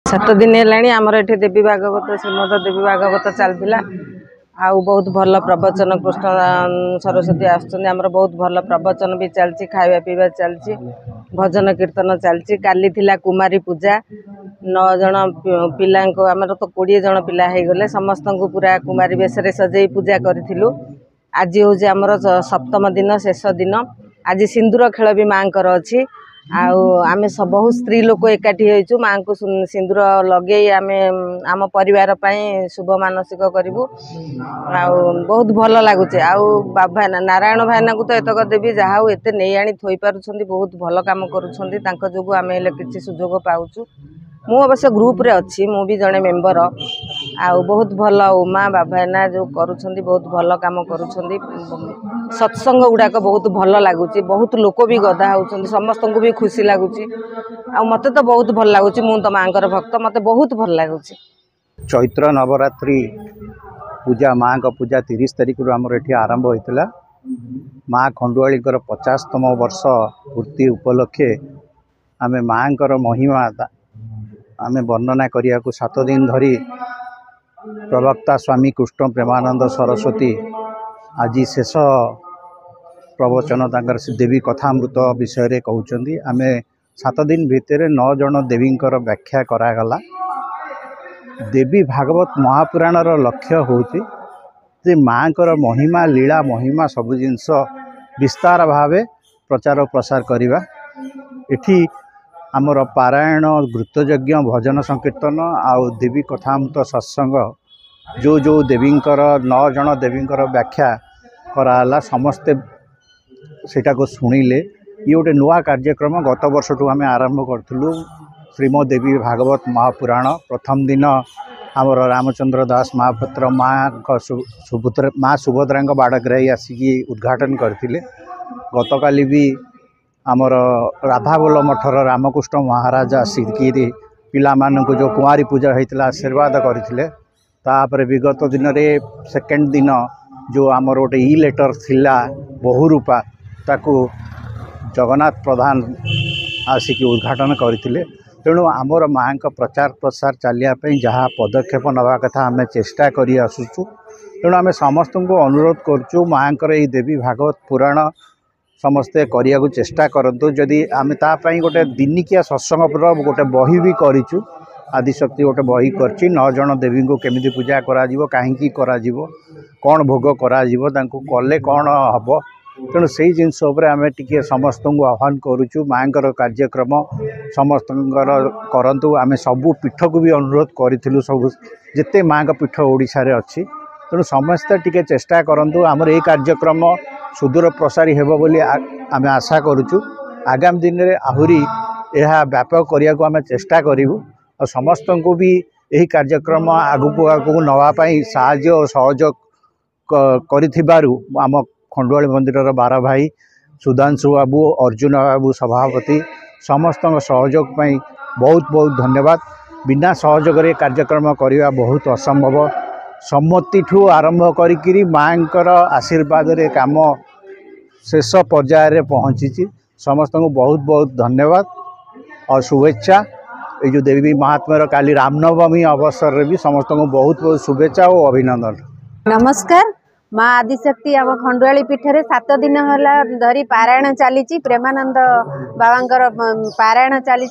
7 दिन है आमर ये देवी भागवत श्रीमद देवी भागवत चलता आउ बहुत भल प्रवचन कृष्ण सरस्वती आसर बहुत भल प्रवचन भी चलती खावा पीवा चलती भजन कीर्तन चलती काली थिला कुमारी पूजा 9 जन पिला आमर तो 20 जन पिला हो गले समस्त को पूरा कुमारी बेश सजे पूजा करूँ। आज हूँ आमर 7म दिन शेष दिन आज सिंदूर खेल भी माँ को अच्छी आम सब बहुत स्त्री लोक एकाठी होइचु माँ को सिंदूर लगे आम आम परिवार शुभ मानसिक करूँ बहुत भल लगुच बाबा नारायण भाईना को तो एतक देवी जहाँ एत नहीं आनी थोई पारुछंती बहुत भल काम करुछंती जो आम किसी सुजोग पाउचु। मु अवश्य ग्रुप रे अच्छी मु भी जड़े मेम्बर बहुत भल उमा बाबाना जो करुछंती बहुत भल काम करुछंती सत्संग गुड़ाक बहुत भल लगुच बहुत लोक भी गदा होउछंती समस्त को भी खुशी लगुच मत तो बहुत भल लगुच मु तो माँ भक्त मत बहुत भल लगुच। चैत्र नवरात्रि पूजा माँ का पूजा 30 तारिख रु आमर एठी आरंभ होइतला। माँ खंडुआली 50तम वर्ष पूर्ति उपलक्षे आमे माँ महिमा आम वर्णना करिया को 7 दिन धरी प्रवक्ता स्वामी कृष्ण प्रेमानंद सरस्वती आज शेष प्रवचन तांकर देवी कथामृत विषय कहउचंदी। आमे 7 दिन भितर 9 जन देवींकर व्याख्या करागला। देवी भागवत महापुराणर लक्ष्य होची जे माँकर महिमा लीला महिमा सबु जिनस विस्तार भावे प्रचार प्रसार करिबा। एठी आमर पारायण घृतयज्ञ भजन संकीर्तन आउ देवी कथामृत सत्संग जो जो देवींकर 9 जन देवींकर व्याख्या कराला समस्ते सेटा को सुनिले। ये गोटे नुआ कार्यक्रम गत वर्ष आम आरंभ करूँ श्रीमद देवी भागवत महापुराण। प्रथम दिन आमर रामचंद्र दास महापात्र माँ सुभद्रा बाड़ग्राही आसिकी उद्घाटन करथिले। गतकाली भी आमर राधाबोल मठर रामकृष्ण महाराज आसिकी पिला मानक जो कुमारी पूजा होता आशीर्वाद करथिले। तापर विगत दिन रे सेकेंड दिन जो आमर गोटे ई लेटर थिला बहुरूपा ताकू जगन्नाथ प्रधान आसिकी उद्घाटन करथिले। तेणु आमर माँ का प्रचार प्रसार चलियापी जहाँ पदक्षेप नवा कथा आम चेष्टा करी आसुचु। तेणु आम समस्त को अनुरोध करुचु माँ को देवी भागवत पुराण समस्ते करिया को चेष्टा करंतु। जदि आम तापाई गोटे दिनिकिया सत्संग गोटे बही भी करिचु आदिशक्ति गोटे बही करछि 9 जन देवी को केमिति पूजा करा जिवो काहेकि करा जिवो कौन भोग करा जिवो तांको कले कौन हबो। तेणु से जिनस आम टी समस्त को आह्वान करुचु माँ कार्यक्रम समस्त करंतु। आम सबू पीठ को भी अनुरोध करूँ सब जिते माँ का पीठ ओडिशा रे अच्छी। तेणु समस्ते टी चेष्टा करंतु आमर ये कार्यक्रम सुदूर प्रसारी हेबो बोली आम आशा करुचु। आगामी दिन में आहुरी यह व्यापक करिया को आम चेष्टा करूँ और समस्त को भी यही कार्यक्रम आगु आगु नवापाई साहाय्य और सहयोग करिथिबारु आम खंडुआली मंदिर 12 भाई सुधांशु बाबू अर्जुन बाबू सभापति समस्त सहयोग पाई बहुत बहुत धन्यवाद। बिना सहयोग कार्यक्रम करने बहुत असंभव। सम्मति ठू आरंभ करी माँकर आशीर्वाद रे काम शेष पर्यायर पहुँची। समस्त को बहुत बहुत धन्यवाद और शुभेच्छा। ये जो देवी महात्मा काली रामनवमी अवसर रे भी समस्त को बहुत बहुत शुभेच्छा और अभिनंदन। नमस्कार। माँ आदिशक्ति आम खंडुआली पीठरे 7 दिन होला धरी पारायण चली प्रेमानंद बाबांकर पारायण चली।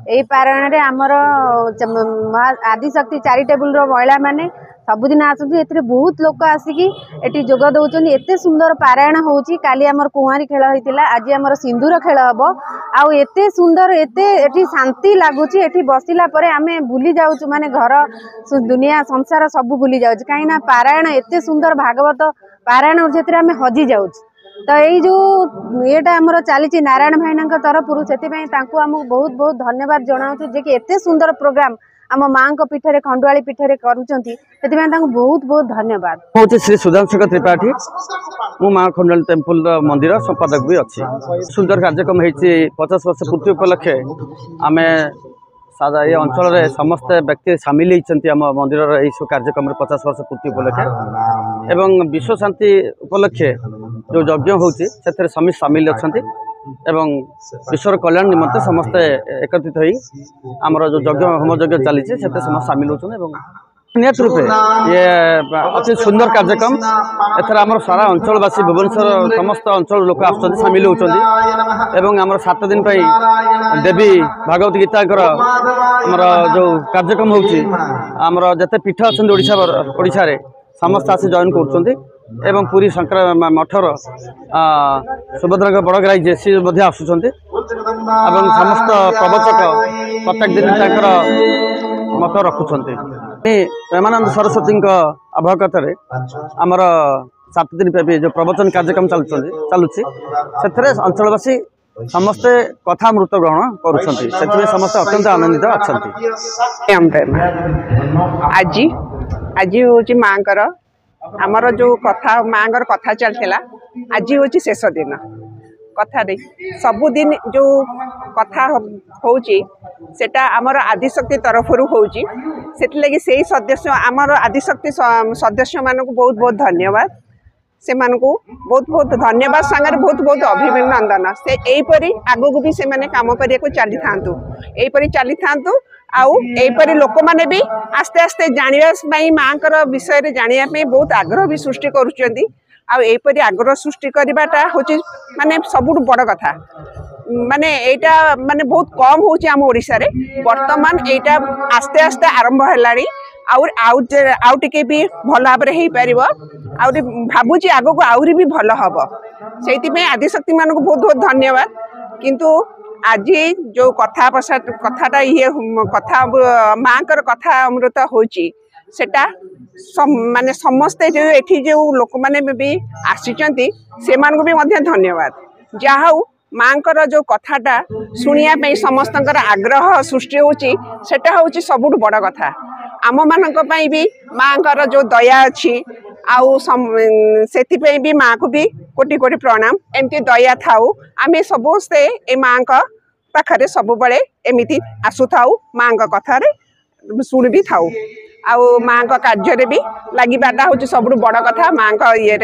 यही पारायण रे आमर आदिशक्ति चैरिटेबल रो महिला माने सबुदिन आसुची एथिरे बहुत लोक आसिकी एटी जोग दउचनी। एते सुंदर पारायण होउची। काली आमर कुंवारी खेल होइतिला आज आमर सिंदूर खेल हबो आउ एते सुंदर एते एटी शांति लागुची। एटी बसिला परे आमे भूली जाउचु माने घर दुनिया संसार सब भूली जाउची काईना पारायण एते सुंदर भागवत पारायण जेतिरे आमे हजी जाउचु। तो यही जो येटा आमर चली नारायण भाईना तरफ से आमको बहुत बहुत धन्यवाद जनाऊँ जे कि एते सुंदर प्रोग्राम आम माँ को पीठरे खंडुआली पीठरे करुचंती बहुत बहुत धन्यवाद। हूँ श्री सुधांशु त्रिपाठी मु माँ खंडुआली टेम्पल मंदिर संपादक भी अच्छी। सुंदर कार्यक्रम होती 50 वर्ष पूर्ति उपलक्षे आम सादा ये अंचल समस्त व्यक्ति सामिल होती आम मंदिर यू कार्यक्रम 50 वर्ष पूर्ति उपलक्षे एवं विश्व शांति उपलक्षे जो यज्ञ होती से समित सामिल अच्छा एवं विश्वर कल्याण निमंते समस्ते एकत्रित होई आमर जो यज्ञ होम यज्ञ चली समस्त सामिल होते निहत रूपे ये अति सुंदर कार्यक्रम एथर आमर सारा अंचलवासी भुवनेश्वर समस्त अंचल लोक आमिल होती आमर 7 दिन देवी भागवत गीता आमर जो कार्यक्रम होमर जिते पीठ अच्छा ओडिशा समस्त आसी जॉइन कर पुरी शंकर मठर सुभद्रा बड़गराई जे सी आसुँच समस्त प्रवचक प्रत्येक दिन मत रखुंट प्रेमानंद सरस्वती अभ्यगत आमर 7 दिन पे जो प्रवचन कार्यक्रम चलुची से अंचलवासी समस्ते कथामृत ग्रहण कर समस्त अत्यंत आनंदित अच्छा आज आज हूँ माँ आमर जो कथा माँ कथा चलता आज हूँ शेष दिन कथा सबुदिन जो कथा होटा आमर आदिशक्ति तरफ होगी से सदस्य आमर आदिशक्ति सदस्य मानक बहुत बहुत धन्यवाद से बहुत बहुत धन्यवाद सांगे बहुत बहुत अभिनंदन से यहीपरी आगू भी से कम करने चली था यहीपरी चली था आईपरी लोक मैंने भी आस्ते आस्ते जानापी माँ विषय जानापी बहुत आग्रह भी सृष्टि करुँच आईपरी आग्रह सृष्टि करवाटा हूँ माने सबुठ बड़ कथा माने एटा माने बहुत कम होची आम ओडिशा रे वर्तमान एटा आस्ते आस्ते आरंभ हेलानी आउ टिके भी भल भाव में हो पार भावुची आग को आहरी भी भल हम से आदिशक्ति मान को बहुत बहुत धन्यवाद किंतु आज जो कथा कथाटा ये कथा माँ कथा अमृत होची सेटा माने समस्ते जो एठी जो लोक माने भी आसीचंती से मानको भी मध्य धन्यवाद जहा माँ जो कथाटा शुणा समस्त आग्रह सृष्टि होची सेटा होची सबुठ बड़ कथा आम मानक भी माँ जो दया अच्छी से भी माँ को भी कोटि कोटि प्रणाम एमती दया थाऊ आम सबसे ए माँ पाखरे सब बड़े एमती आसु थाऊ माँ कथार शुण भी थाऊ आउ माँ कार्य भी लगे हूँ सब बड़ कथा माँ ये